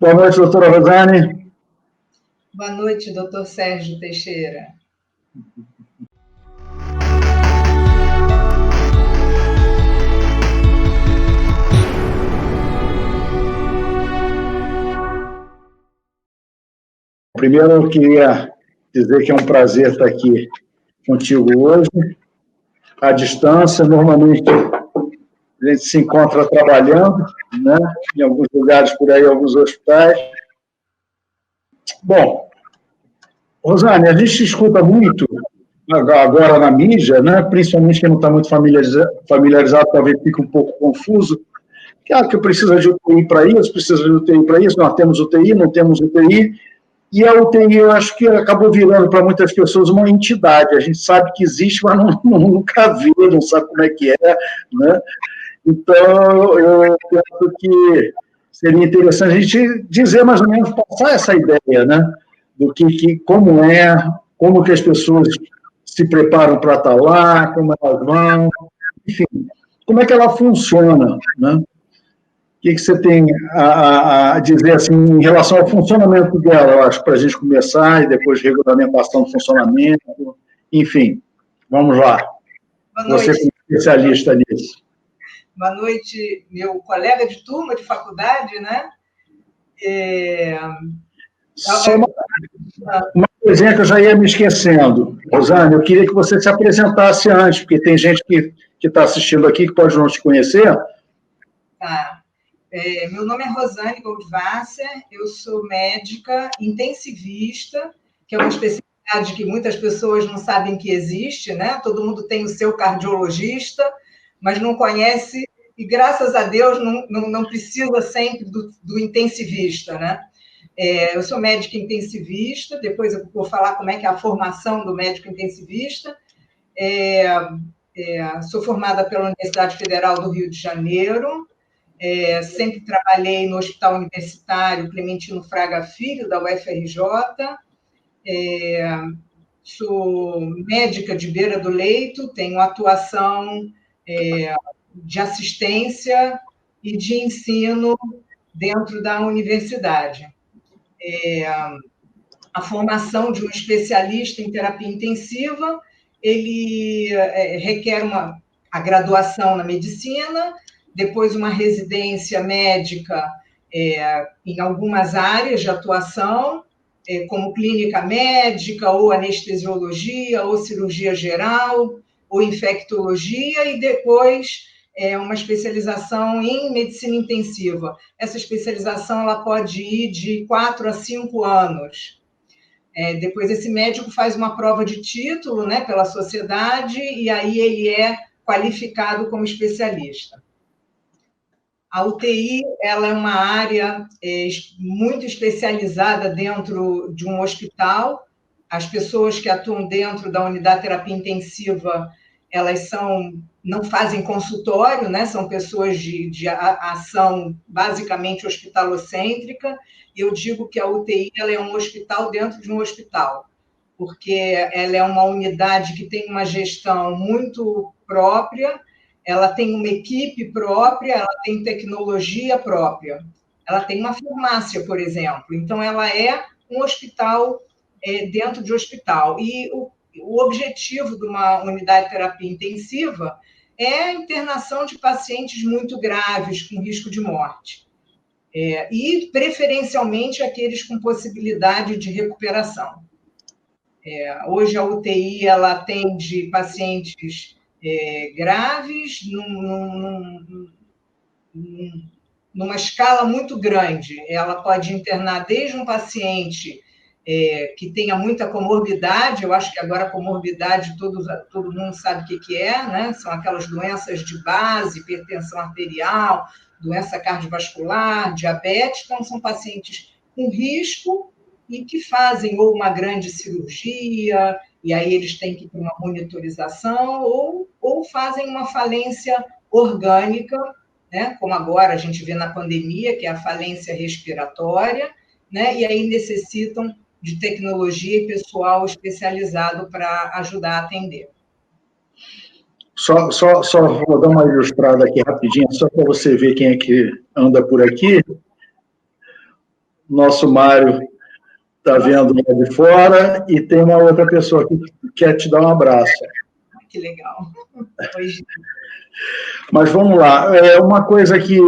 Boa noite, doutora Rosane. Boa noite, doutor Sérgio Teixeira. Primeiro, eu queria dizer que é um prazer estar aqui contigo hoje, à distância. Normalmente, a gente se encontra trabalhando, né, em alguns lugares por aí, alguns hospitais. Bom, Rosane, a gente escuta muito agora na mídia, né, principalmente quem não está muito familiarizado, talvez fique um pouco confuso, que precisa de UTI para isso, precisa de UTI para isso, nós temos UTI, não temos UTI, e a UTI, eu acho que acabou virando para muitas pessoas uma entidade. A gente sabe que existe, mas nunca viu, não sabe como é que é, né? Então, eu penso que seria interessante a gente dizer mais ou menos, passar essa ideia, né? Do como que as pessoas se preparam para estar lá, como elas vão, enfim, como é que ela funciona, né? O que você tem a dizer assim, em relação ao funcionamento dela, eu acho, para a gente começar, e depois regulamentação do funcionamento, enfim, vamos lá. Boa noite. Você como especialista nisso. Boa noite, meu colega de turma de faculdade, né? Só uma coisinha que eu já ia me esquecendo. Rosane, eu queria que você se apresentasse antes, porque tem gente que está assistindo aqui que pode não te conhecer. Tá. Meu nome é Rosane Goldwasser, eu sou médica intensivista, que é uma especialidade que muitas pessoas não sabem que existe, né? Todo mundo tem o seu cardiologista, mas não conhece, e graças a Deus não precisa sempre do intensivista, né? Eu sou médica intensivista, depois eu vou falar como é que é a formação do médico intensivista. Sou formada pela Universidade Federal do Rio de Janeiro, sempre trabalhei no Hospital Universitário Clementino Fraga Filho, da UFRJ, sou médica de beira do leito, tenho atuação de assistência e de ensino dentro da universidade. A formação de um especialista em terapia intensiva, ele requer a graduação na medicina, depois uma residência médica em algumas áreas de atuação, como clínica médica, ou anestesiologia, ou cirurgia geral, ou infectologia, e depois uma especialização em medicina intensiva. Essa especialização ela pode ir de 4 a 5 anos. Depois esse médico faz uma prova de título, né, pela sociedade, e aí ele é qualificado como especialista. A UTI ela é uma área muito especializada dentro de um hospital. As pessoas que atuam dentro da unidade de terapia intensiva, elas não fazem consultório, né? São pessoas de ação basicamente hospitalocêntrica. Eu digo que a UTI ela é um hospital dentro de um hospital, porque ela é uma unidade que tem uma gestão muito própria, ela tem uma equipe própria, ela tem tecnologia própria, ela tem uma farmácia, por exemplo. Então, ela é um hospital dentro de hospital. E o objetivo de uma unidade de terapia intensiva é a internação de pacientes muito graves, com risco de morte. E, preferencialmente, aqueles com possibilidade de recuperação. Hoje, a UTI ela atende pacientes graves, numa escala muito grande. Ela pode internar desde um paciente que tenha muita comorbidade, eu acho que agora a comorbidade todo mundo sabe o que é, né? São aquelas doenças de base, hipertensão arterial, doença cardiovascular, diabetes, então são pacientes com risco e que fazem ou uma grande cirurgia, e aí eles têm que ir para uma monitorização, ou fazem uma falência orgânica, né? Como agora a gente vê na pandemia, que é a falência respiratória, né? E aí necessitam de tecnologia e pessoal especializado para ajudar a atender. Só vou dar uma ilustrada aqui rapidinho, só para você ver quem é que anda por aqui. nosso Mário está vendo lá de fora, e tem uma outra pessoa que quer te dar um abraço. Que legal. Hoje. Mas vamos lá, uma coisa que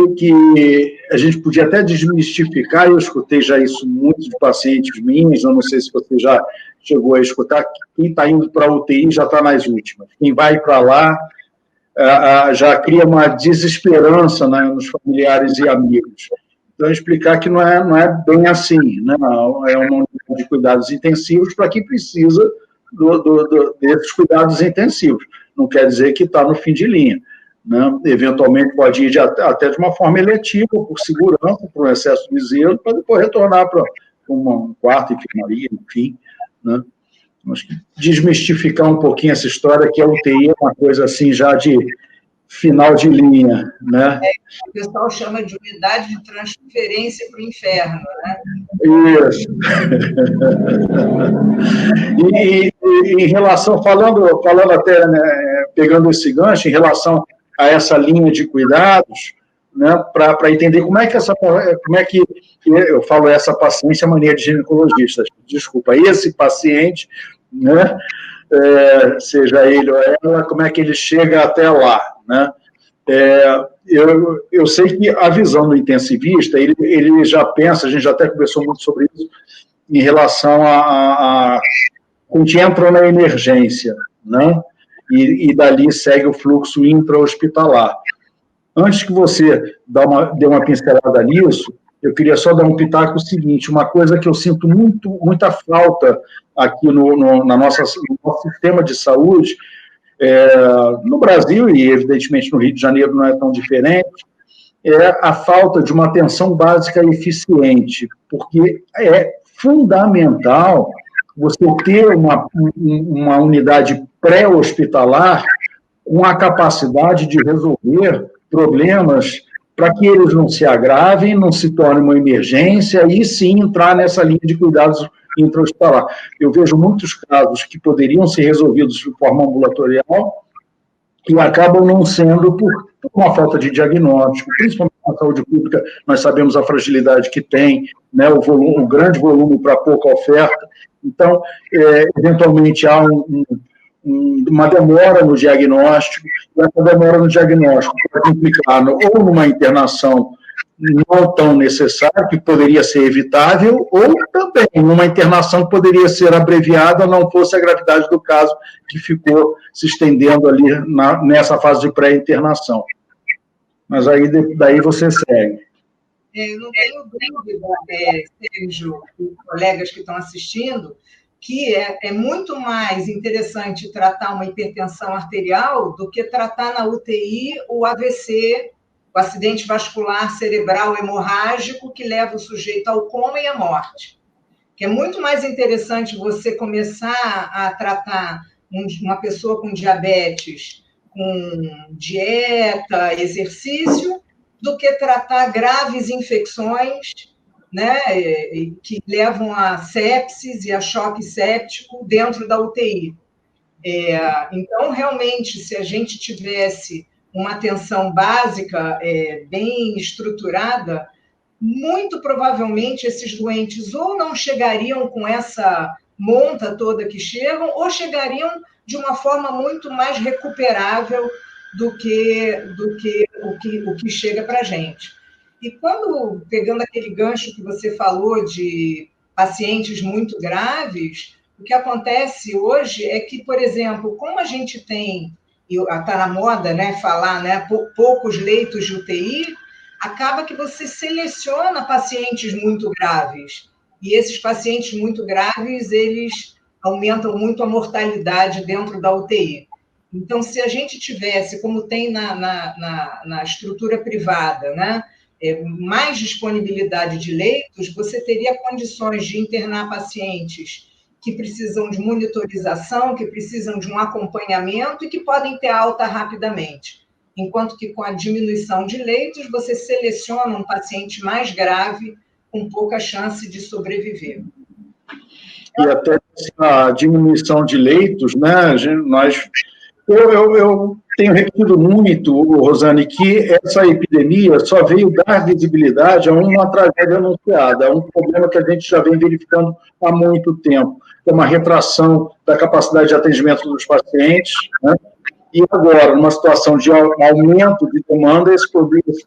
a gente podia até desmistificar, eu escutei já isso muito de pacientes minhas, eu não sei se você já chegou a escutar, quem está indo para a UTI já está nas últimas, quem vai para lá já cria uma desesperança, né, nos familiares e amigos. Então, explicar que não é bem assim, né? É uma unidade de cuidados intensivos para quem precisa desses cuidados intensivos. Não quer dizer que está no fim de linha, né? Eventualmente pode ir até de uma forma eletiva, por segurança, por um excesso de zelo, para depois retornar para um quarto enfermaria, enfim, né? Acho que desmistificar um pouquinho essa história, que a UTI é uma coisa assim já de final de linha, né? O pessoal chama de unidade de transferência para o inferno, né? Isso. E em relação, falando até, né, pegando esse gancho, em relação a essa linha de cuidados, né, para entender como é que eu falo essa paciência, mania de ginecologista, desculpa, esse paciente, né, seja ele ou ela, como é que ele chega até lá, né? Eu sei que a visão do intensivista, ele já pensa, a gente já até conversou muito sobre isso, em relação a onde entra na emergência, né? E dali segue o fluxo intra-hospitalar. Antes que você dê uma pincelada nisso, eu queria só dar um pitaco seguinte, uma coisa que eu sinto muita falta aqui no nosso sistema de saúde, no Brasil, e evidentemente no Rio de Janeiro não é tão diferente, é a falta de uma atenção básica eficiente, porque é fundamental você ter uma unidade pré-hospitalar com a capacidade de resolver problemas para que eles não se agravem, não se tornem uma emergência, e sim entrar nessa linha de cuidados intra-hospitalar. Eu vejo muitos casos que poderiam ser resolvidos de forma ambulatorial e acabam não sendo por uma falta de diagnóstico, principalmente na saúde pública. Nós sabemos a fragilidade que tem, né, o grande volume para pouca oferta. Então, eventualmente há uma demora no diagnóstico, e essa demora no diagnóstico pode implicar ou numa internação não tão necessária, que poderia ser evitável, ou também numa internação que poderia ser abreviada, não fosse a gravidade do caso que ficou se estendendo ali nessa fase de pré-internação. Mas aí daí você segue. Eu não tenho dúvida, Sérgio, e colegas que estão assistindo, que é muito mais interessante tratar uma hipertensão arterial do que tratar na UTI o AVC, o acidente vascular cerebral hemorrágico, que leva o sujeito ao coma e à morte. Que é muito mais interessante você começar a tratar uma pessoa com diabetes com dieta, exercício, do que tratar graves infecções, né, que levam a sepsis e a choque séptico dentro da UTI. Então, realmente, se a gente tivesse uma atenção básica bem estruturada, muito provavelmente esses doentes ou não chegariam com essa monta toda que chegam, ou chegariam de uma forma muito mais recuperável do que o que chega para a gente. E quando, pegando aquele gancho que você falou de pacientes muito graves, o que acontece hoje é que, por exemplo, como a gente tem, está na moda, né, falar, né, poucos leitos de UTI, acaba que você seleciona pacientes muito graves. E esses pacientes muito graves, eles aumentam muito a mortalidade dentro da UTI. Então, se a gente tivesse, como tem na estrutura privada, né, mais disponibilidade de leitos, você teria condições de internar pacientes que precisam de monitorização, que precisam de um acompanhamento e que podem ter alta rapidamente. Enquanto que com a diminuição de leitos, você seleciona um paciente mais grave com pouca chance de sobreviver. E até a diminuição de leitos, né, nós Eu tenho repetido muito, Rosane, que essa epidemia só veio dar visibilidade a uma tragédia anunciada, a um problema que a gente já vem verificando há muito tempo, que é uma retração da capacidade de atendimento dos pacientes, né? E agora, numa situação de aumento de demanda, esse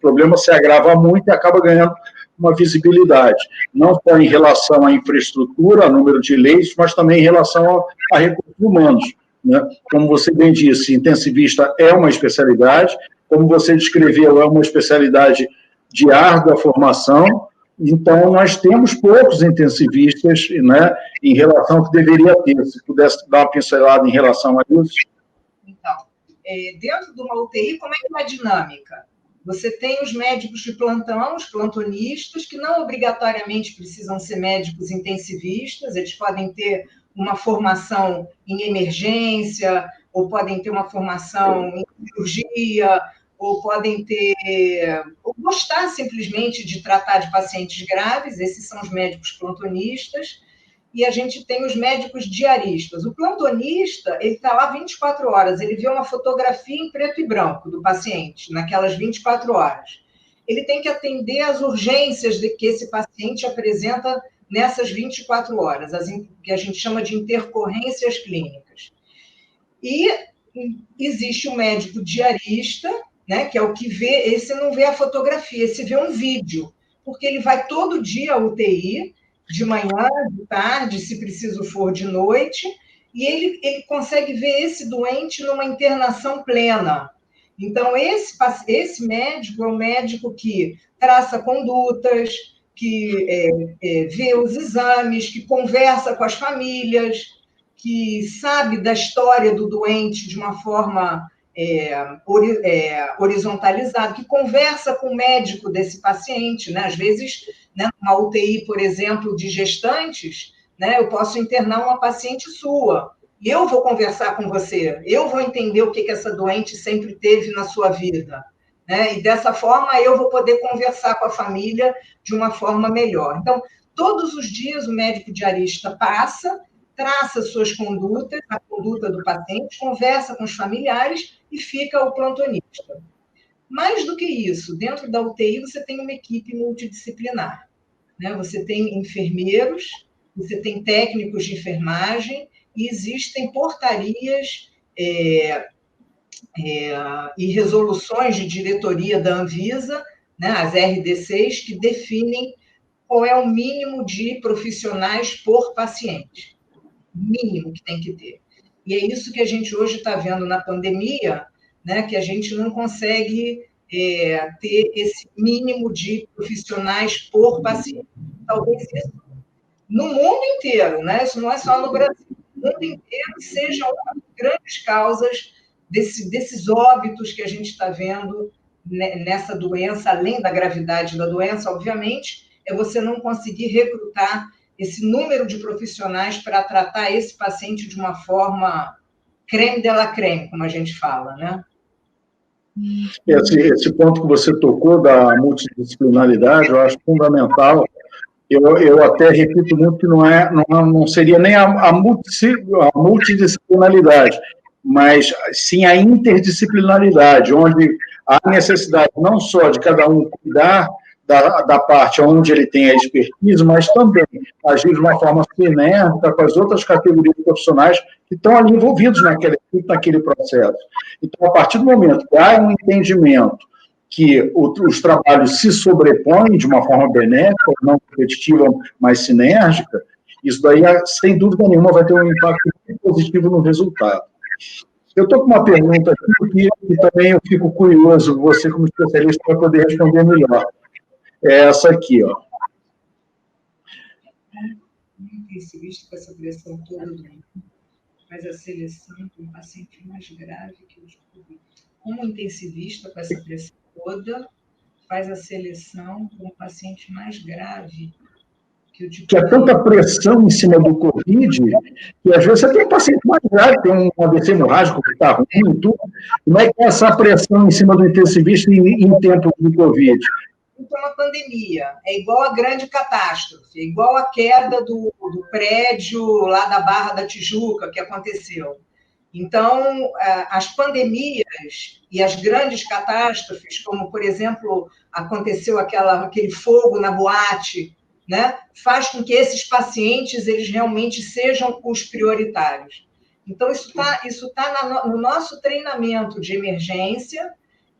problema se agrava muito e acaba ganhando uma visibilidade, não só em relação à infraestrutura, a número de leitos, mas também em relação a recursos humanos, né? Como você bem disse, intensivista é uma especialidade, como você descreveu, é uma especialidade de árdua formação, então nós temos poucos intensivistas, né, em relação ao que deveria ter. Se pudesse dar uma pincelada em relação a isso. Então, dentro de uma UTI, como é que é a dinâmica? Você tem os médicos de plantão, os plantonistas, que não obrigatoriamente precisam ser médicos intensivistas, eles podem ter uma formação em emergência, ou podem ter uma formação em cirurgia, ou podem ter, ou gostar simplesmente de tratar de pacientes graves, esses são os médicos plantonistas, e a gente tem os médicos diaristas. O plantonista, ele está lá 24 horas, ele vê uma fotografia em preto e branco do paciente, naquelas 24 horas. Ele tem que atender às urgências de que esse paciente apresenta nessas 24 horas, as que a gente chama de intercorrências clínicas. E existe o médico diarista, né, que é o que vê, esse não vê a fotografia, esse vê um vídeo, porque ele vai todo dia à UTI, de manhã, de tarde, se preciso for de noite, e ele consegue ver esse doente numa internação plena. Então, esse médico é um médico que traça condutas, que vê os exames, que conversa com as famílias, que sabe da história do doente de uma forma horizontalizada, que conversa com o médico desse paciente, né? Às vezes, né, uma UTI, por exemplo, de gestantes, né, eu posso internar uma paciente sua, e eu vou conversar com você, eu vou entender o que essa doente sempre teve na sua vida, né? E dessa forma eu vou poder conversar com a família de uma forma melhor. Então, todos os dias o médico diarista passa, traça suas condutas, a conduta do paciente, conversa com os familiares e fica o plantonista. Mais do que isso, dentro da UTI você tem uma equipe multidisciplinar, né? Você tem enfermeiros, você tem técnicos de enfermagem e existem portarias e resoluções de diretoria da Anvisa, né, as RDCs, que definem qual é o mínimo de profissionais por paciente. Mínimo que tem que ter. E é isso que a gente hoje está vendo na pandemia, né, que a gente não consegue ter esse mínimo de profissionais por paciente. Talvez isso no mundo inteiro, né? Isso não é só no Brasil. No mundo inteiro seja uma das grandes causas desses óbitos que a gente está vendo nessa doença, além da gravidade da doença, obviamente, é você não conseguir recrutar esse número de profissionais para tratar esse paciente de uma forma creme de la creme, como a gente fala, né? Esse ponto que você tocou da multidisciplinaridade, eu acho fundamental. Eu até repito muito que não seria nem a multidisciplinaridade, mas sim a interdisciplinaridade, onde há necessidade não só de cada um cuidar da parte onde ele tem a expertise, mas também agir de uma forma sinérgica com as outras categorias profissionais que estão ali envolvidos naquele processo. Então, a partir do momento que há um entendimento que os trabalhos se sobrepõem de uma forma benéfica, não competitiva, mas sinérgica, isso daí, sem dúvida nenhuma, vai ter um impacto muito positivo no resultado. Eu estou com uma pergunta aqui que também eu fico curioso, você como especialista vai poder responder melhor. É essa aqui, ó. Intensivista com essa pressão toda, faz a seleção com um paciente mais grave que o de Covid. Como intensivista com essa pressão toda, faz a seleção com um paciente mais grave que o de Covid. Que é tanta pressão em cima do Covid, que às vezes você tem um paciente mais grave, tem um AVC hemorrágico que está ruim e tudo. Como é que é essa pressão em cima do intensivista em tempos de Covid? Então, uma pandemia é igual a grande catástrofe, é igual a queda do prédio lá da Barra da Tijuca que aconteceu. Então, as pandemias e as grandes catástrofes, como, por exemplo, aconteceu aquele fogo na boate, né, faz com que esses pacientes eles realmente sejam os prioritários. Então, isso tá no nosso treinamento de emergência,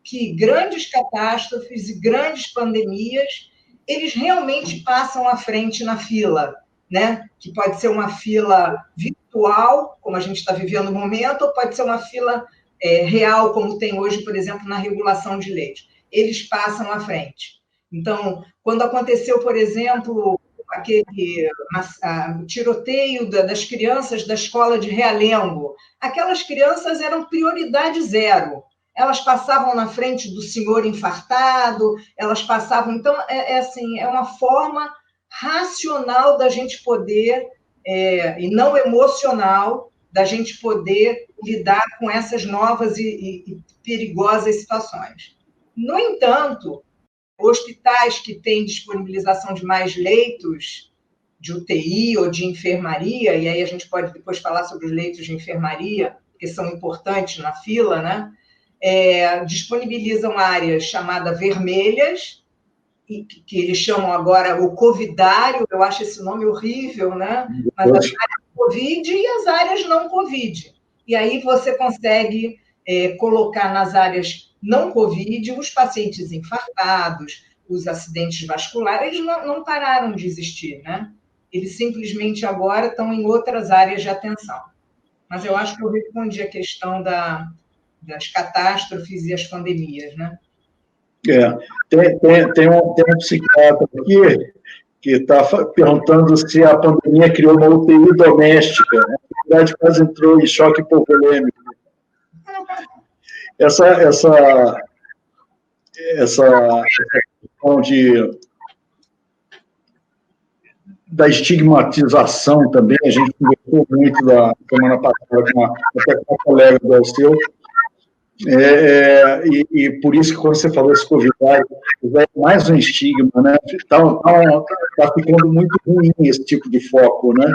que grandes catástrofes e grandes pandemias, eles realmente passam à frente na fila, né? Que pode ser uma fila virtual, como a gente está vivendo no momento, ou pode ser uma fila real, como tem hoje, por exemplo, na regulação de leite. Eles passam à frente. Então, quando aconteceu, por exemplo, aquele tiroteio das crianças da escola de Realengo, aquelas crianças eram prioridade zero. Elas passavam na frente do senhor infartado, elas passavam... Então, assim, é uma forma racional da gente poder, e não emocional, da gente poder lidar com essas novas e perigosas situações. No entanto, hospitais que têm disponibilização de mais leitos de UTI ou de enfermaria, e aí a gente pode depois falar sobre os leitos de enfermaria, que são importantes na fila, né? Disponibilizam áreas chamadas vermelhas, que eles chamam agora o covidário, eu acho esse nome horrível, né? Mas as áreas Covid e as áreas não Covid. E aí você consegue colocar nas áreas não Covid os pacientes infartados, os acidentes vasculares, eles não pararam de existir, né? Eles simplesmente agora estão em outras áreas de atenção. Mas eu acho que eu respondi a questão das catástrofes e as pandemias, né? Tem um psiquiatra aqui que está perguntando se a pandemia criou uma UTI doméstica. Né? A cidade quase entrou em choque polêmico. Essa questão da estigmatização também, a gente conversou muito da semana passada até com uma colega do Alceu, e por isso que quando você falou esse Covid, é mais um estigma, né? Tá ficando muito ruim esse tipo de foco, né?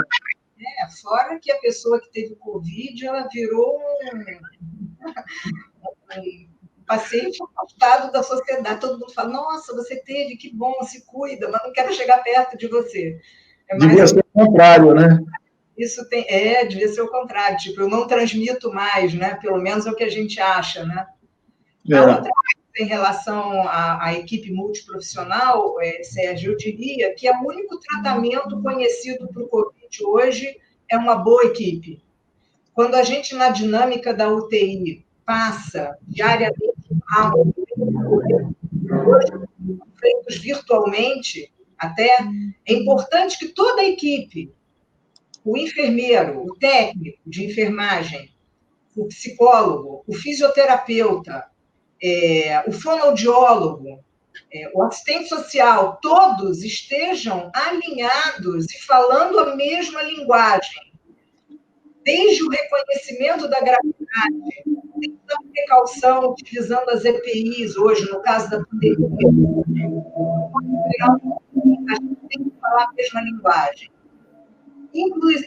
Fora que a pessoa que teve Covid, ela virou um paciente afastado da sociedade. Todo mundo fala, nossa, você teve, que bom, se cuida, mas não quero chegar perto de você. Devia ser o contrário, né? Isso devia ser o contrário, tipo, eu não transmito mais, né? Pelo menos é o que a gente acha, né? A outra coisa, em relação à equipe multiprofissional, Sérgio, eu diria que o único tratamento conhecido para o Covid hoje é uma boa equipe. Quando a gente, na dinâmica da UTI, passa diariamente feitos virtualmente, até, é importante que toda a equipe, o enfermeiro, o técnico de enfermagem, o psicólogo, o fisioterapeuta, o fonoaudiólogo, o assistente social, todos estejam alinhados e falando a mesma linguagem. Desde o reconhecimento da gravidade, desde a precaução, utilizando as EPIs hoje, no caso da pandemia, a gente tem que falar a mesma linguagem.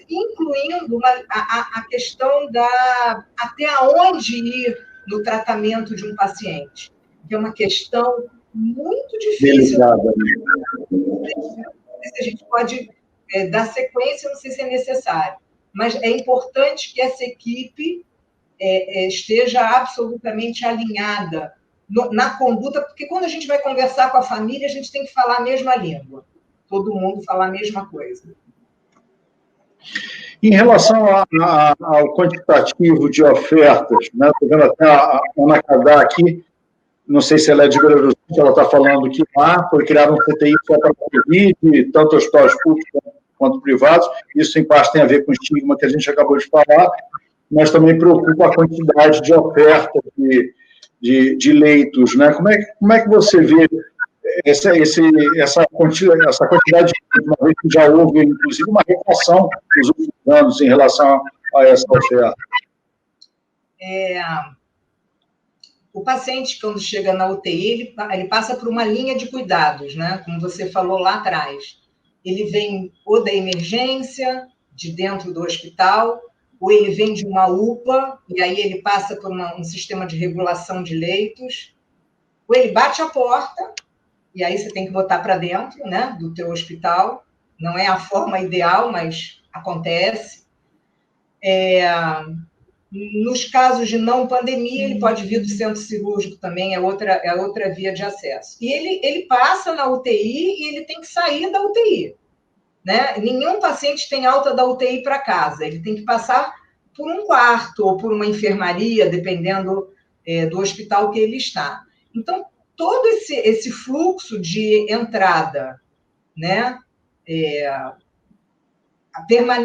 Incluindo a questão até onde ir no tratamento de um paciente, que é uma questão muito difícil. Não sei se a gente pode dar sequência, não sei se é necessário, mas é importante que essa equipe esteja absolutamente alinhada na conduta, porque quando a gente vai conversar com a família, a gente tem que falar a mesma língua, todo mundo falar a mesma coisa. Em relação ao quantitativo de ofertas, né? Estou vendo até a Ana Cadá aqui, não sei se ela é de Belo Horizonte, ela está falando que lá foi criado um CTI só para Covid, tanto hospitais públicos quanto privados. Isso, em parte, tem a ver com o estigma que a gente acabou de falar, mas também preocupa a quantidade de oferta de leitos. Né? Como é que você vê essa quantidade de uma vez que já houve, inclusive, uma retração nos últimos anos em relação a essa oferta? O paciente, quando chega na UTI, ele passa por uma linha de cuidados, né? Como você falou lá atrás. Ele vem ou da emergência, de dentro do hospital, ou ele vem de uma UPA, e aí ele passa por um sistema de regulação de leitos, ou ele bate a porta, e aí você tem que botar para dentro, né, do teu hospital. Não é a forma ideal, mas acontece. Nos casos de não pandemia, ele pode vir do centro cirúrgico também, é outra via de acesso. E ele passa na UTI e ele tem que sair da UTI. Né? Nenhum paciente tem alta da UTI para casa, ele tem que passar por um quarto ou por uma enfermaria, dependendo do hospital que ele está. Então, todo esse fluxo de entrada, né?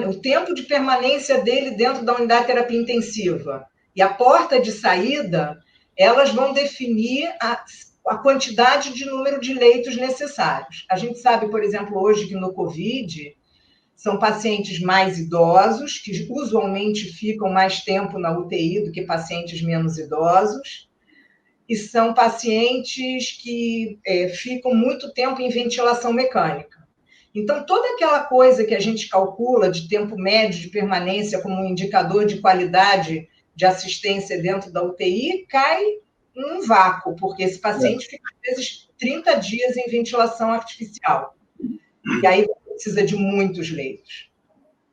O tempo de permanência dele dentro da unidade de terapia intensiva e a porta de saída, elas vão definir a quantidade de número de leitos necessários. A gente sabe, por exemplo, hoje que no COVID são pacientes mais idosos, que usualmente ficam mais tempo na UTI do que pacientes menos idosos, e são pacientes que ficam muito tempo em ventilação mecânica. Então, toda aquela coisa que a gente calcula de tempo médio de permanência como um indicador de qualidade de assistência dentro da UTI cai num vácuo, porque esse paciente fica, às vezes, 30 dias em ventilação artificial. E aí precisa de muitos leitos.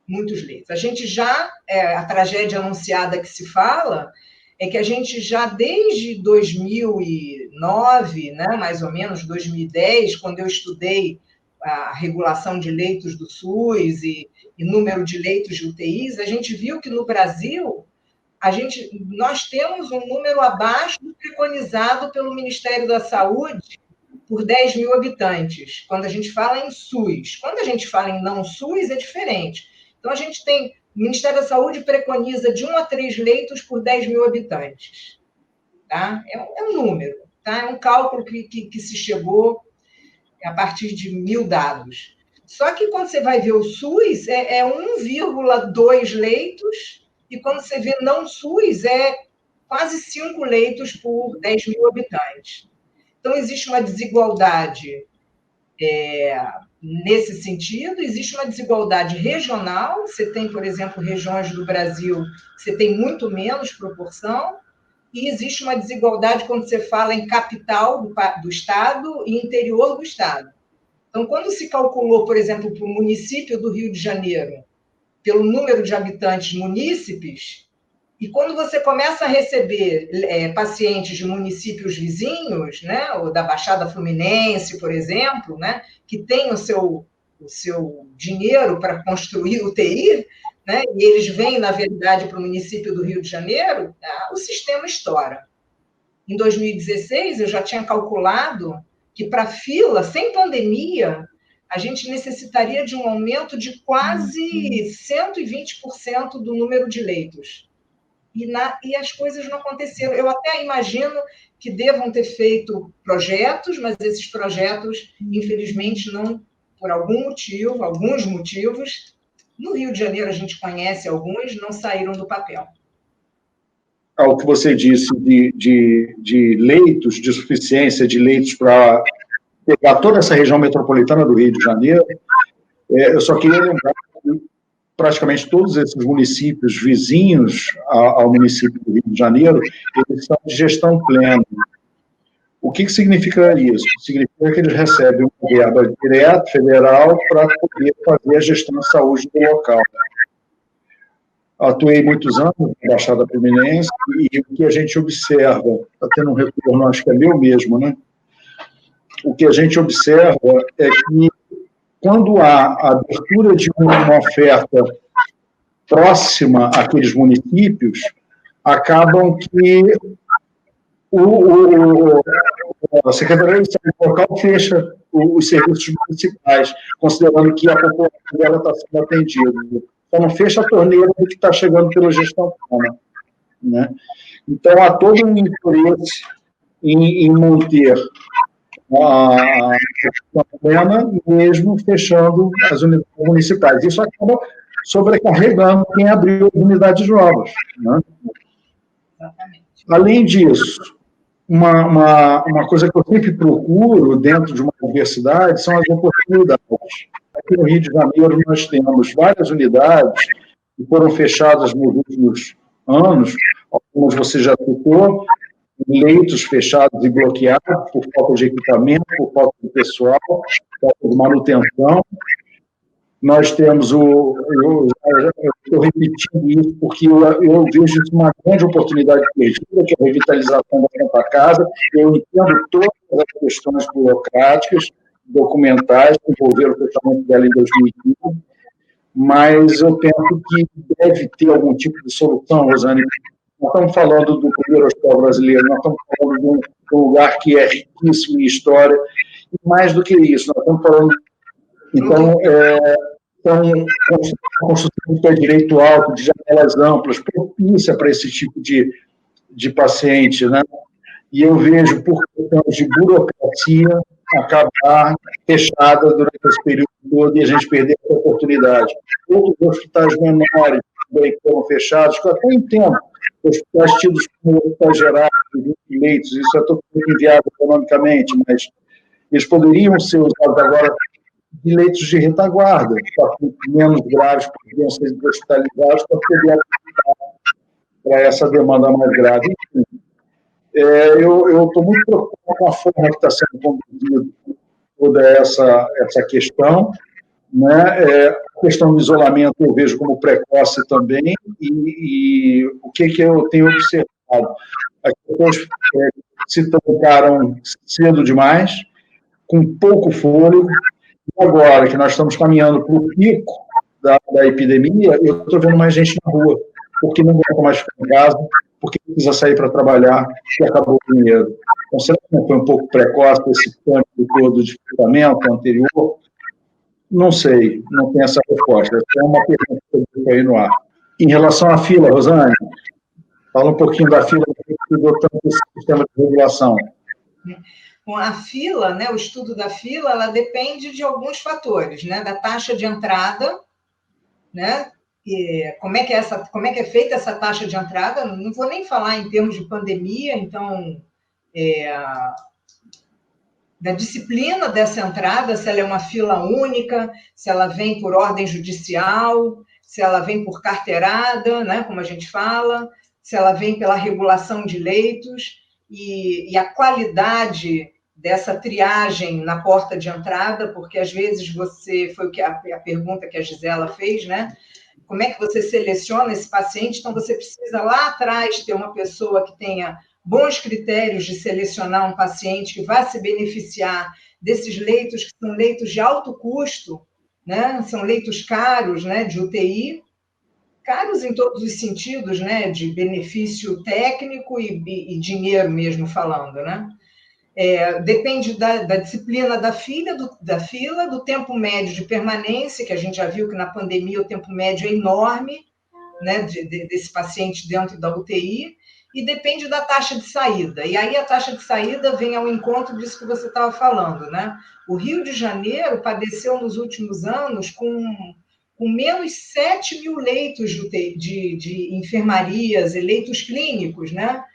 Muitos leitos. A gente já, a tragédia anunciada que se fala, é que a gente já, desde 2009, né, mais ou menos, 2010, quando eu estudei a regulação de leitos do SUS e número de leitos de UTIs, a gente viu que no Brasil nós temos um número abaixo do preconizado pelo Ministério da Saúde por 10 mil habitantes, quando a gente fala em SUS. Quando a gente fala em não SUS, é diferente. Então, o Ministério da Saúde preconiza de 1 a 3 leitos por 10 mil habitantes. Tá? É um número, tá? É um cálculo que se chegou a partir de 1.000 dados. Só que quando você vai ver o SUS, é 1,2 leitos, e quando você vê não SUS, é quase 5 leitos por 10 mil habitantes. Então, existe uma desigualdade nesse sentido, existe uma desigualdade regional. Você tem, por exemplo, regiões do Brasil que você tem muito menos proporção, e existe uma desigualdade quando você fala em capital do Estado e interior do Estado. Então, quando se calculou, por exemplo, para o município do Rio de Janeiro, pelo número de habitantes munícipes, e quando você começa a receber pacientes de municípios vizinhos, né, ou da Baixada Fluminense, por exemplo, né, que tem o seu dinheiro para construir UTI, né, e eles vêm, na verdade, para o município do Rio de Janeiro, o sistema estoura. Em 2016, eu já tinha calculado que para fila, sem pandemia, a gente necessitaria de um aumento de quase 120% do número de leitos. E as coisas não aconteceram. Eu até imagino que devam ter feito projetos, mas esses projetos, infelizmente, não, por alguns motivos, no Rio de Janeiro a gente conhece alguns, não saíram do papel. Ao que você disse de leitos, de suficiência de leitos para pegar toda essa região metropolitana do Rio de Janeiro, eu só queria lembrar que praticamente todos esses municípios vizinhos ao município do Rio de Janeiro, eles são de gestão plena. O que significa isso? Significa que eles recebem uma verba direta federal para poder fazer a gestão de saúde do local. Atuei muitos anos na Baixada Fluminense e o que a gente observa, está tendo um retorno, acho que é meu mesmo, né? O que a gente observa é que quando há a abertura de uma oferta próxima àqueles municípios, acabam que a Secretaria de Saúde local fecha os serviços municipais, considerando que a população dela está sendo atendida. Então, não fecha a torneira do que está chegando pela gestão plena, né? Então, há todo um interesse em manter a gestão plena, mesmo fechando as unidades municipais. Isso acaba sobrecarregando quem abriu as unidades novas, né? Além disso, uma coisa que eu sempre procuro dentro de uma universidade são as oportunidades. Aqui no Rio de Janeiro nós temos várias unidades que foram fechadas nos últimos anos, algumas você já citou, leitos fechados e bloqueados por falta de equipamento, por falta de pessoal, por falta de manutenção. Nós temos eu estou repetindo isso porque eu vejo isso uma grande oportunidade perdida, que é a revitalização da Santa Casa. Eu entendo todas as questões burocráticas, documentais, que envolveram o fechamento dela em 2015, mas eu penso que deve ter algum tipo de solução, Rosane. Nós estamos falando do primeiro hospital brasileiro, nós estamos falando de um lugar que é riquíssimo em história, e mais do que isso, nós estamos falando. Então, a construção de pé direito alto, de janelas amplas, propícia para esse tipo de paciente, né? E eu vejo, por questões de burocracia, acabar fechada durante esse período todo e a gente perder essa oportunidade. Outros hospitais menores também foram fechados, que eu até entendo, hospitais tidos como hospitais gerais, de 20 leitos, isso é totalmente inviável economicamente, mas eles poderiam ser usados agora de leitos de retaguarda, pacientes menos graves poderiam ser hospitalizados para poder adaptar para essa demanda mais grave. Enfim, eu estou muito preocupado com a forma que está sendo conduzida toda essa questão, né? A questão do isolamento eu vejo como precoce também, e o que eu tenho observado? As pessoas se trancaram cedo demais, com pouco fôlego. Agora que nós estamos caminhando para o pico da epidemia, eu estou vendo mais gente na rua, porque não aguenta mais ficar em casa, porque precisa sair para trabalhar e acabou o dinheiro. Então, será que não foi um pouco precoce esse pânico todo de tratamento anterior? Não sei, não tenho essa resposta. Essa é uma pergunta que eu deixo aí no ar. Em relação à fila, Rosane, fala um pouquinho da fila que estudou tanto esse sistema de regulação. Bom, a fila, né, o estudo da fila, ela depende de alguns fatores, né, da taxa de entrada, né, e como é que é feita essa taxa de entrada. Não vou nem falar em termos de pandemia, então, da disciplina dessa entrada, se ela é uma fila única, se ela vem por ordem judicial, se ela vem por carteirada, né, como a gente fala, se ela vem pela regulação de leitos, e a qualidade dessa triagem na porta de entrada, porque às vezes foi o que a pergunta que a Gisela fez, né? Como é que você seleciona esse paciente? Então, você precisa lá atrás ter uma pessoa que tenha bons critérios de selecionar um paciente que vai se beneficiar desses leitos, que são leitos de alto custo, né? São leitos caros, né, de UTI, caros em todos os sentidos, né, de benefício técnico e dinheiro mesmo falando, né? Depende da disciplina da fila, do tempo médio de permanência, que a gente já viu que na pandemia o tempo médio é enorme, né, desse paciente dentro da UTI, e depende da taxa de saída. E aí a taxa de saída vem ao encontro disso que você estava falando, né? O Rio de Janeiro padeceu nos últimos anos com menos 7 mil leitos de enfermarias e leitos clínicos, né?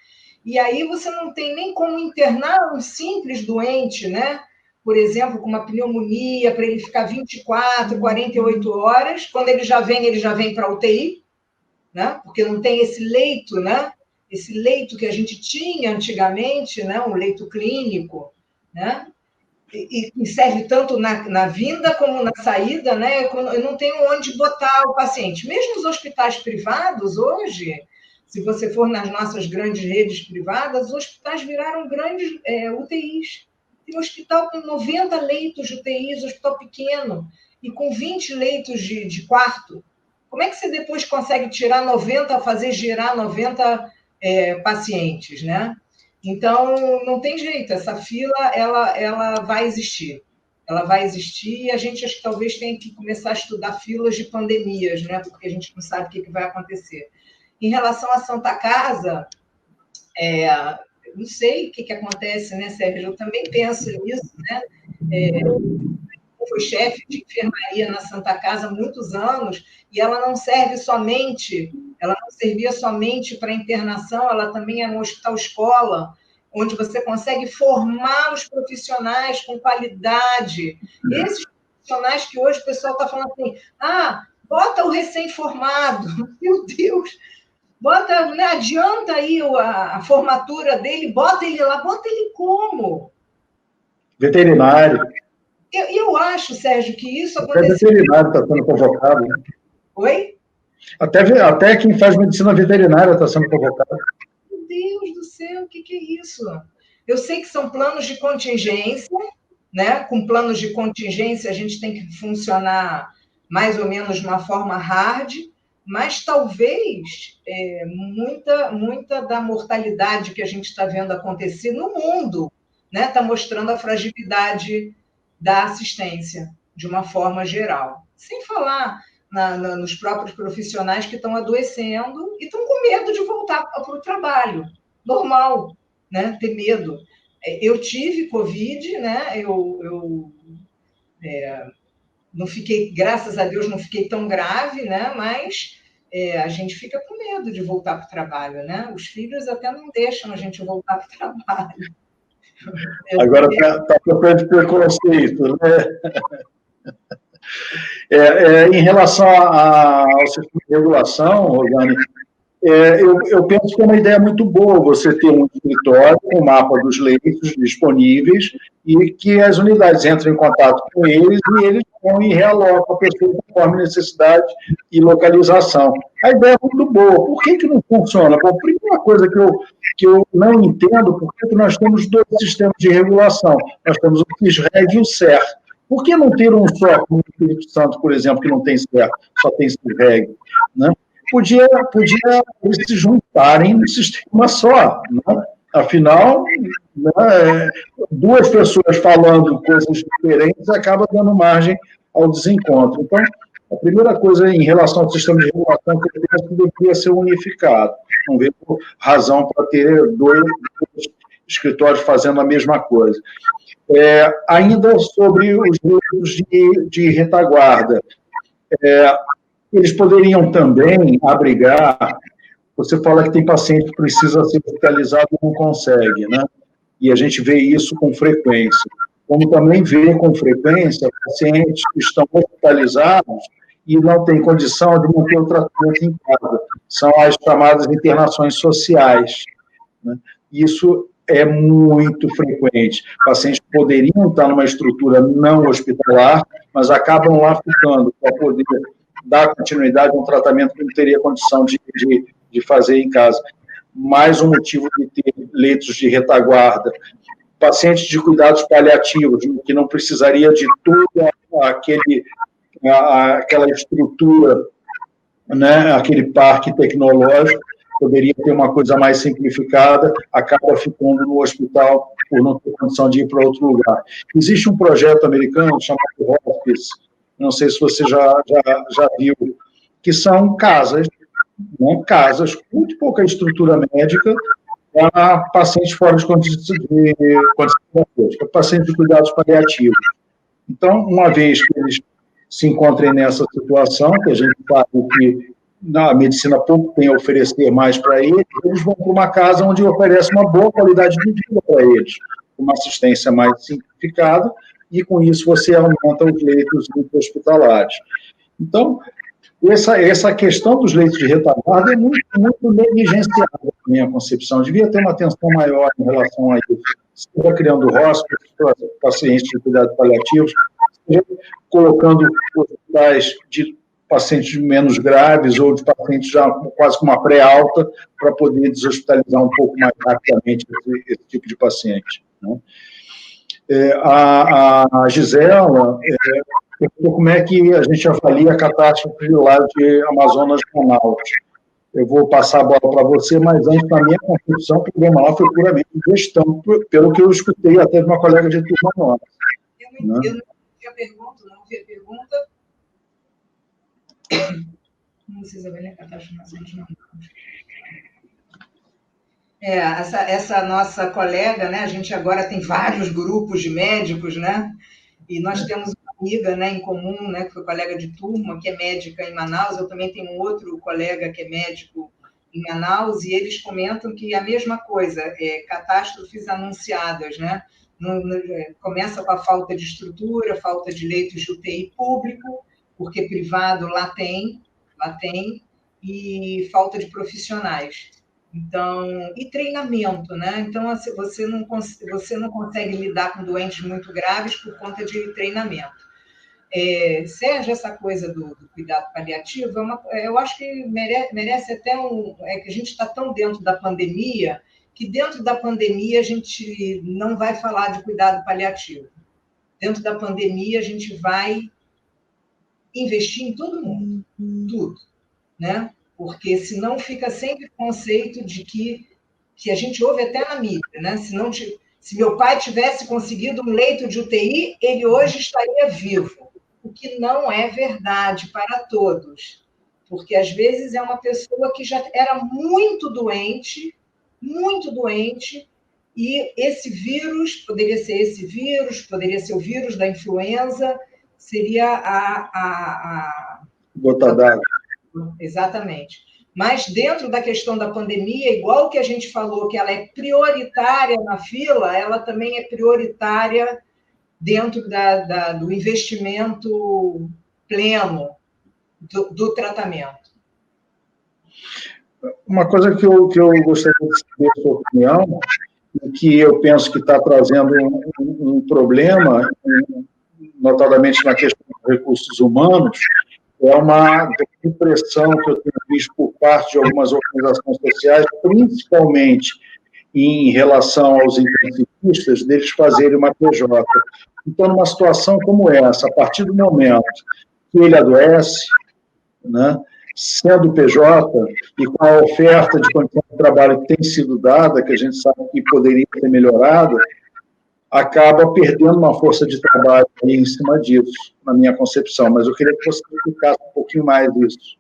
E aí você não tem nem como internar um simples doente, né? Por exemplo, com uma pneumonia, para ele ficar 24, 48 horas. Quando ele já vem para a UTI, né? Porque não tem esse leito, né? Esse leito que a gente tinha antigamente, né? Um leito clínico, né? E serve tanto na vinda como na saída, né? Eu não tenho onde botar o paciente. Mesmo os hospitais privados, hoje, se você for nas nossas grandes redes privadas, os hospitais viraram grandes UTIs. Tem hospital com 90 leitos de UTIs, hospital pequeno, e com 20 leitos de quarto. Como é que você depois consegue tirar 90, fazer girar 90 pacientes, né? Então, não tem jeito, essa fila, ela vai existir. Ela vai existir e a gente acho que talvez tenha que começar a estudar filas de pandemias, né? Porque a gente não sabe o que vai acontecer. Em relação à Santa Casa, não sei o que acontece, né, Sérgio? Eu também penso nisso, né? Foi chefe de enfermaria na Santa Casa há muitos anos, e ela não servia somente para internação, ela também é um hospital-escola, onde você consegue formar os profissionais com qualidade. Esses profissionais que hoje o pessoal está falando assim, Bota o recém-formado, meu Deus, bota, né, adianta aí a formatura dele, bota ele lá, bota ele como? Veterinário. Eu acho, Sérgio, que isso Até aconteceu. veterinário está sendo convocado. Oi? Até quem faz medicina veterinária está sendo convocado. Meu Deus do céu, o que é isso? Eu sei que são planos de contingência, né? Com planos de contingência, a gente tem que funcionar mais ou menos de uma forma hard, mas talvez muita da mortalidade que a gente está vendo acontecer no mundo, né, está mostrando a fragilidade da assistência de uma forma geral. Sem falar nos próprios profissionais que estão adoecendo e estão com medo de voltar para o trabalho. Normal, né? Ter medo. Eu tive Covid, né? Eu não fiquei, graças a Deus, não fiquei tão grave, né? Mas a gente fica com medo de voltar para o trabalho, né? Os filhos até não deixam a gente voltar para o trabalho. Agora está tocando preconceito, né? Em relação ao sistema de regulação, Rosane, eu penso que é uma ideia muito boa você ter um escritório com o mapa dos leitos disponíveis e que as unidades entrem em contato com eles e eles vão e realocam a pessoa conforme necessidade e localização. A ideia é muito boa. Por que não funciona? Bom, a primeira coisa que eu não entendo, por que nós temos dois sistemas de regulação. Nós temos o CISREG e o SER. Por que não ter um só, como o Espírito Santo, por exemplo, que não tem SER, só tem CISREG, né? Podia eles se juntarem num sistema só. Né? Afinal, né, duas pessoas falando coisas diferentes acaba dando margem ao desencontro. Então, a primeira coisa em relação ao sistema de regulação que eu penso que deveria ser unificado. Não vejo razão para ter dois escritórios fazendo a mesma coisa. Ainda sobre os grupos de retaguarda, eles poderiam também abrigar. Você fala que tem paciente que precisa ser hospitalizado e não consegue, né? E a gente vê isso com frequência. Como também vê com frequência pacientes que estão hospitalizados e não têm condição de manter o tratamento em casa. São as chamadas internações sociais, né? Isso é muito frequente. Pacientes poderiam estar numa estrutura não hospitalar, mas acabam lá ficando para poder dar continuidade a um tratamento que não teria condição de fazer em casa. Mais um motivo de ter leitos de retaguarda. Pacientes de cuidados paliativos, que não precisaria de toda aquela estrutura, né, aquele parque tecnológico, poderia ter uma coisa mais simplificada, acaba ficando no hospital por não ter condição de ir para outro lugar. Existe um projeto americano chamado Hospice, não sei se você já viu, que são casas, né, casas com muito pouca estrutura médica para pacientes fora de condição terapêutica, pacientes de cuidados paliativos. Então, uma vez que eles se encontrem nessa situação, que a gente sabe que a medicina pouco tem a oferecer mais para eles, eles vão para uma casa onde oferece uma boa qualidade de vida para eles, uma assistência mais simplificada, e com isso você aumenta os leitos hospitalares. Então, essa questão dos leitos de retaguarda é muito, muito negligenciada, na minha concepção. Devia ter uma atenção maior em relação a isso. Seja criando hospitais para pacientes de cuidados paliativos, seja colocando hospitais de pacientes menos graves ou de pacientes já quase com uma pré-alta para poder deshospitalizar um pouco mais rapidamente esse tipo de paciente, né? A Gisela como é que a gente avalia a catástrofe lá de Amazonas Manaus. Eu vou passar a bola para você, mas antes, na minha concepção, o problema lá foi puramente gestão, pelo que eu escutei até de uma colega de turma nossa. Eu não ouvi a pergunta, Não precisa ver a catástrofe Amazonas Manaus. Essa nossa colega, né? A gente agora tem vários grupos de médicos, né? E nós temos uma amiga, né, em comum, né, que foi colega de turma, que é médica em Manaus. Eu também tenho um outro colega que é médico em Manaus, e eles comentam que a mesma coisa, catástrofes anunciadas, né? Começa com a falta de estrutura, falta de leitos de UTI público, porque privado lá tem, e falta de profissionais. Então, e treinamento, né? Então, assim, você não consegue lidar com doentes muito graves por conta de treinamento. Sérgio, essa coisa do cuidado paliativo, eu acho que merece até que a gente está tão dentro da pandemia, que dentro da pandemia a gente não vai falar de cuidado paliativo. Dentro da pandemia a gente vai investir em todo mundo, tudo, né? Porque senão fica sempre o conceito de que a gente ouve até na mídia, né? Se meu pai tivesse conseguido um leito de UTI, ele hoje estaria vivo. O que não é verdade para todos. Porque, às vezes, é uma pessoa que já era muito doente, e esse vírus, poderia ser o vírus da influenza, seria a Gota d'água. Exatamente. Mas dentro da questão da pandemia, igual que a gente falou que ela é prioritária na fila, ela também é prioritária dentro do investimento pleno do tratamento. Uma coisa que eu gostaria de saber a sua opinião, e que eu penso que está trazendo um problema, notadamente na questão dos recursos humanos, é uma impressão que eu tenho visto por parte de algumas organizações sociais, principalmente em relação aos intensivistas, deles fazerem uma PJ. Então, numa situação como essa, a partir do momento que ele adoece, né, sendo PJ, e com a oferta de condição de trabalho que tem sido dada, que a gente sabe que poderia ser melhorada, acaba perdendo uma força de trabalho em cima disso, na minha concepção. Mas eu queria que você explicasse um pouquinho mais disso.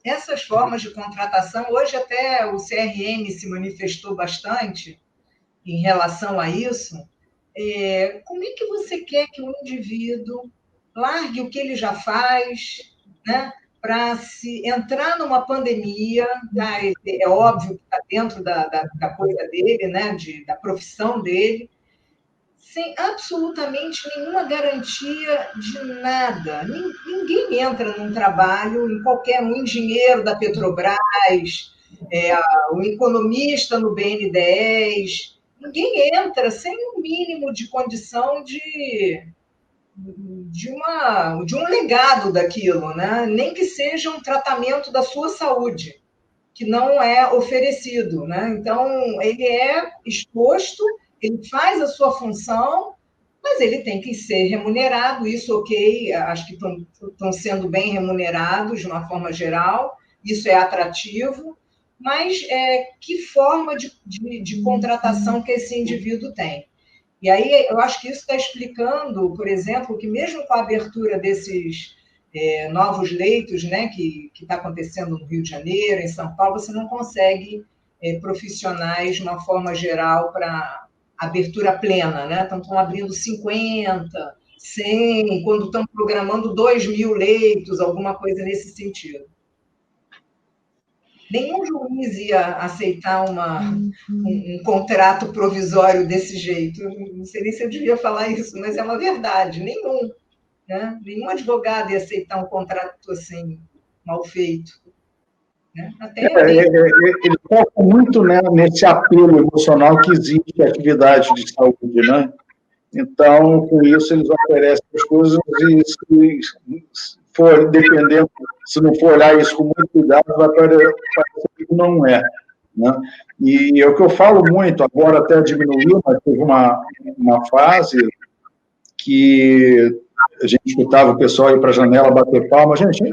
Essas formas de contratação, hoje até o CRM se manifestou bastante em relação a isso. Como é que você quer que o indivíduo largue o que ele já faz, né, para se entrar numa pandemia? Tá? É óbvio que está dentro da coisa dele, né, da profissão dele, sem absolutamente nenhuma garantia de nada. Ninguém entra num trabalho, um engenheiro da Petrobras, um economista no BN10, ninguém entra sem um mínimo de condição de um legado daquilo, né? Nem que seja um tratamento da sua saúde, que não é oferecido, né? Então, ele é exposto, ele faz a sua função, mas ele tem que ser remunerado, isso ok, acho que estão sendo bem remunerados de uma forma geral, isso é atrativo, mas que forma de contratação que esse indivíduo tem? E aí eu acho que isso está explicando, por exemplo, que mesmo com a abertura desses novos leitos, né, que está acontecendo no Rio de Janeiro, em São Paulo, você não consegue profissionais de uma forma geral para abertura plena, né? Então, estão abrindo 50, 100, quando estão programando 2.000 leitos, alguma coisa nesse sentido. Nenhum juiz ia aceitar um contrato provisório desse jeito. Não sei nem se eu devia falar isso, mas é uma verdade. Nenhum. Né? Nenhum advogado ia aceitar um contrato assim, mal feito. Né? Ele foca muito, né, nesse apelo emocional que existe à atividade de saúde, né? Então, com isso, eles oferecem as coisas e, se não for olhar isso com muito cuidado, vai parecer que não é. Né? E é o que eu falo muito, agora até diminuiu, mas teve uma fase que a gente escutava o pessoal ir para a janela bater palma. Gente,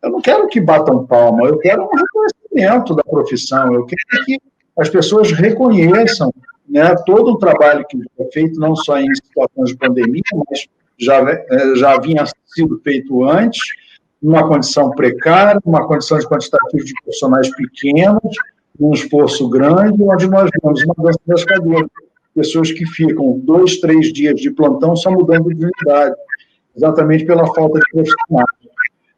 eu não quero que batam palma, eu quero um reconhecimento da profissão, eu quero que as pessoas reconheçam, né, todo o trabalho que foi feito, não só em situações de pandemia, mas já vinha sido feito antes, numa condição precária, numa condição de quantitativo de profissionais pequenos, num esforço grande, onde nós vemos uma dança das cadeiras. Pessoas que ficam 2, 3 dias de plantão só mudando de unidade, exatamente pela falta de profissionais.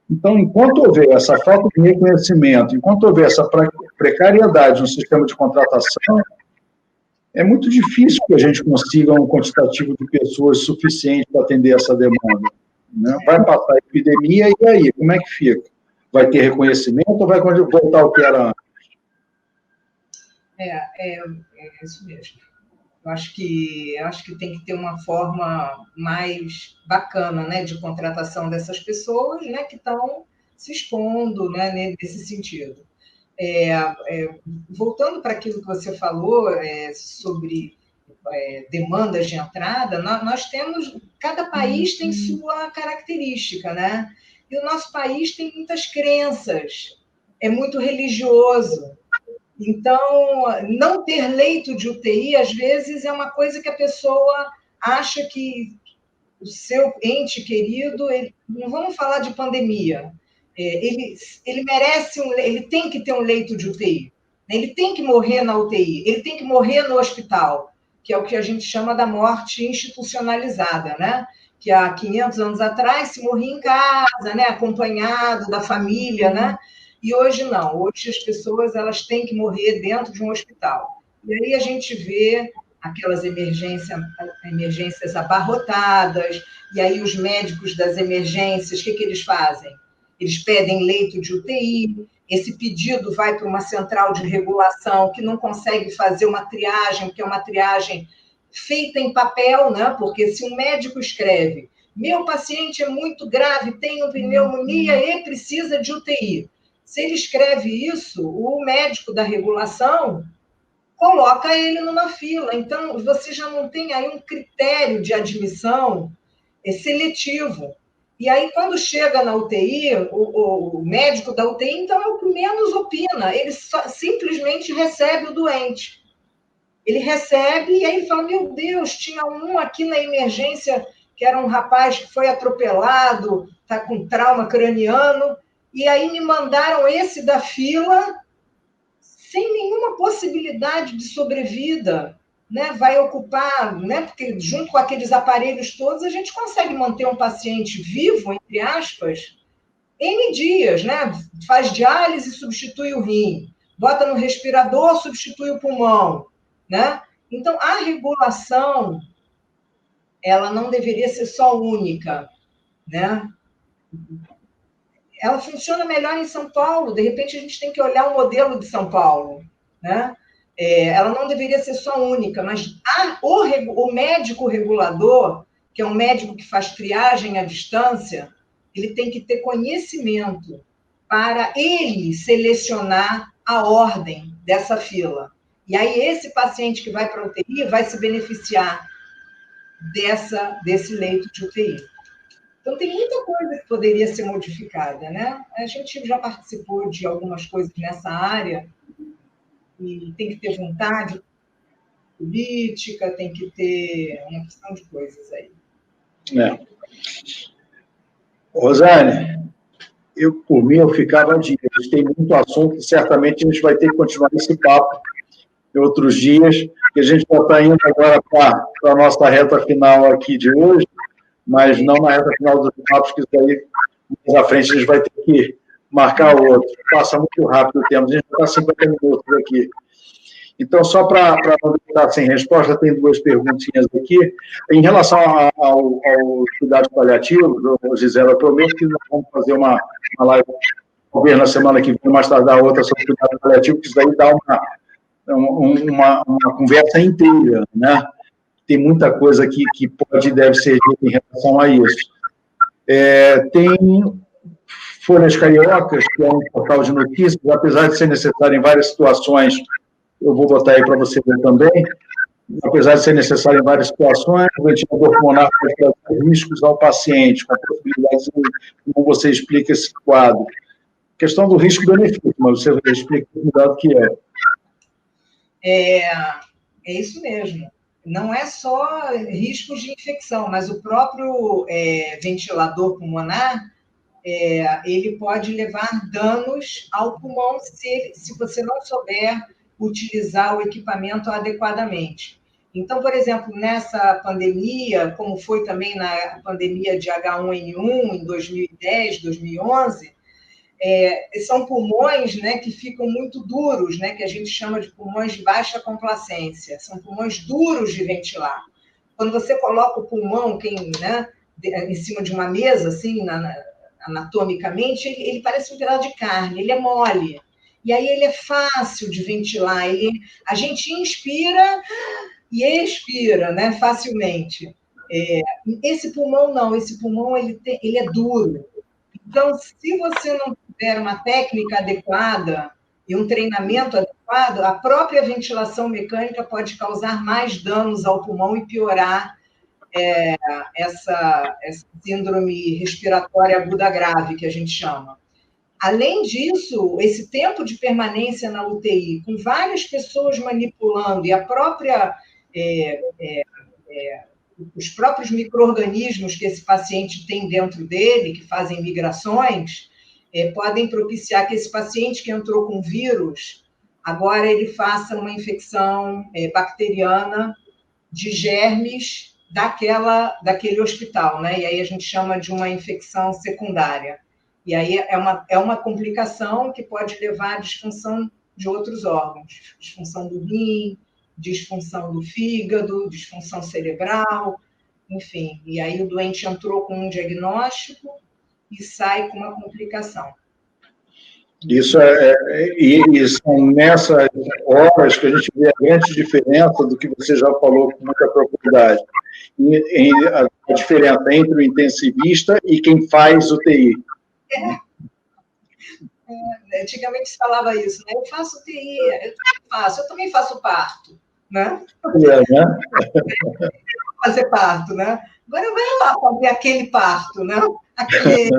Então, enquanto houver essa falta de reconhecimento, enquanto houver essa precariedade no sistema de contratação, é muito difícil que a gente consiga um quantitativo de pessoas suficiente para atender essa demanda. né? Vai passar a epidemia, e aí, como é que fica? Vai ter reconhecimento ou vai voltar ao que era antes? É isso mesmo. Eu acho que tem que ter uma forma mais bacana, né, de contratação dessas pessoas, né, que estão se expondo, né, nesse sentido. Voltando para aquilo que você falou sobre demandas de entrada, nós temos, cada país tem sua característica, né? E o nosso país tem muitas crenças, é muito religioso. Então, não ter leito de UTI, às vezes, é uma coisa que a pessoa acha que o seu ente querido, não vamos falar de pandemia, ele merece, ele tem que ter um leito de UTI, né? Ele tem que morrer na UTI, ele tem que morrer no hospital, que é o que a gente chama da morte institucionalizada, né? Que há 500 anos atrás se morria em casa, né? Acompanhado da família, né? E hoje não, hoje as pessoas elas têm que morrer dentro de um hospital. E aí a gente vê aquelas emergências abarrotadas, e aí os médicos das emergências, o que eles fazem? Eles pedem leito de UTI, esse pedido vai para uma central de regulação que não consegue fazer uma triagem, porque é uma triagem feita em papel, né? Porque se um médico escreve, meu paciente é muito grave, tem pneumonia e precisa de UTI. Se ele escreve isso, o médico da regulação coloca ele numa fila. Então, você já não tem aí um critério de admissão seletivo. E aí, quando chega na UTI, o médico da UTI, então, é o que menos opina. Ele simplesmente recebe o doente. Ele recebe e aí ele fala, meu Deus, tinha um aqui na emergência que era um rapaz que foi atropelado, está com trauma craniano, e aí me mandaram esse da fila sem nenhuma possibilidade de sobrevida, né? Vai ocupar, né? Porque junto com aqueles aparelhos todos, a gente consegue manter um paciente vivo, entre aspas, N dias, né? Faz diálise, substitui o rim, bota no respirador, substitui o pulmão, né? Então, a regulação, ela não deveria ser só única, né? Ela funciona melhor em São Paulo, de repente a gente tem que olhar o modelo de São Paulo, né? Ela não deveria ser só única, mas o médico regulador, que é um médico que faz triagem à distância, ele tem que ter conhecimento para ele selecionar a ordem dessa fila. E aí esse paciente que vai para a UTI vai se beneficiar desse leito de UTI. Então, tem muita coisa que poderia ser modificada, né? A gente já participou de algumas coisas nessa área e tem que ter vontade política, tem que ter uma questão de coisas aí. Rosane, por mim, eu ficava dias. Tem muito assunto e certamente a gente vai ter que continuar esse papo em outros dias, que a gente já está indo agora para a nossa reta final aqui de hoje, mas não na reta final dos papos, que isso aí, mais à frente, a gente vai ter que marcar outro. Passa muito rápido o tempo, a gente está 50 minutos aqui. Então, só para não ficar sem resposta, tem duas perguntinhas aqui. Em relação ao cuidados paliativos, Gisela, eu prometo que nós vamos fazer uma live, talvez na semana que vem, mais tardar outra sobre cuidado paliativo, que isso daí dá uma conversa inteira, né? Tem muita coisa aqui que pode e deve ser dita em relação a isso. Tem Folhas Cariocas, que é um portal de notícias, apesar de ser necessário em várias situações, eu vou botar aí para você ver também, apesar de ser necessário em várias situações, o ventilador pulmonar pode trazer riscos ao paciente, com a possibilidade de como você explica esse quadro. Questão do risco-benefício, mas você explica o cuidado que é. É isso mesmo. Não é só riscos de infecção, mas o próprio ventilador pulmonar, ele pode levar danos ao pulmão se você não souber utilizar o equipamento adequadamente. Então, por exemplo, nessa pandemia, como foi também na pandemia de H1N1 em 2010, 2011, são pulmões, né, que ficam muito duros, né, que a gente chama de pulmões de baixa complacência. São pulmões duros de ventilar. Quando você coloca o pulmão, em cima de uma mesa, assim, anatomicamente, ele parece um pedaço de carne, ele é mole. E aí ele é fácil de ventilar. A gente inspira e expira, né, facilmente. Esse pulmão não, esse pulmão ele é duro. Então, se você não tiver uma técnica adequada e um treinamento adequado, a própria ventilação mecânica pode causar mais danos ao pulmão e piorar essa síndrome respiratória aguda grave, que a gente chama. Além disso, esse tempo de permanência na UTI, com várias pessoas manipulando e os próprios micro-organismos que esse paciente tem dentro dele, que fazem migrações, podem propiciar que esse paciente que entrou com vírus, agora ele faça uma infecção bacteriana de germes daquele hospital, né? E aí a gente chama de uma infecção secundária. E aí é uma complicação que pode levar à disfunção de outros órgãos, disfunção do rim, disfunção do fígado, disfunção cerebral, enfim. E aí o doente entrou com um diagnóstico e sai com uma complicação. Isso e são nessas horas que a gente vê a grande diferença do que você já falou com muita propriedade. A diferença entre o intensivista e quem faz UTI. Antigamente se falava isso, né? Eu faço UTI, eu também faço parto, né? Né? Fazer parto, né? Agora vai lá fazer aquele parto, né? Aquele.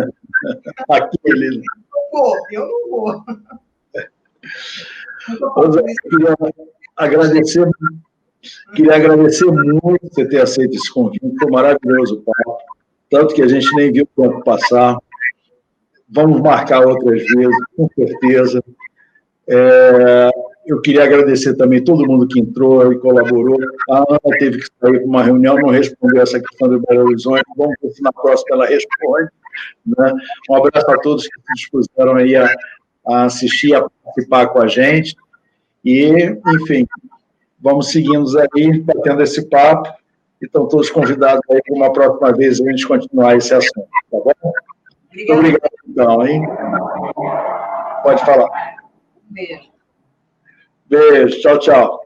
Eu não vou. Queria agradecer muito você ter aceito esse convite, foi maravilhoso o papo, tanto que a gente nem viu o tempo passar. Vamos marcar outras vezes, com certeza. Eu queria agradecer também todo mundo que entrou e colaborou. A Ana teve que sair para uma reunião, não respondeu essa questão do Belo Horizonte. Vamos ver se na próxima ela responde. Né? Um abraço a todos que se dispuseram aí a assistir, a participar com a gente. E, enfim, vamos seguindo aí, batendo esse papo. E estão todos convidados aí para uma próxima vez a gente continuar esse assunto. Tá bom? Muito obrigado, então, hein? Pode falar. Beijo. Beijo. Tchau, tchau.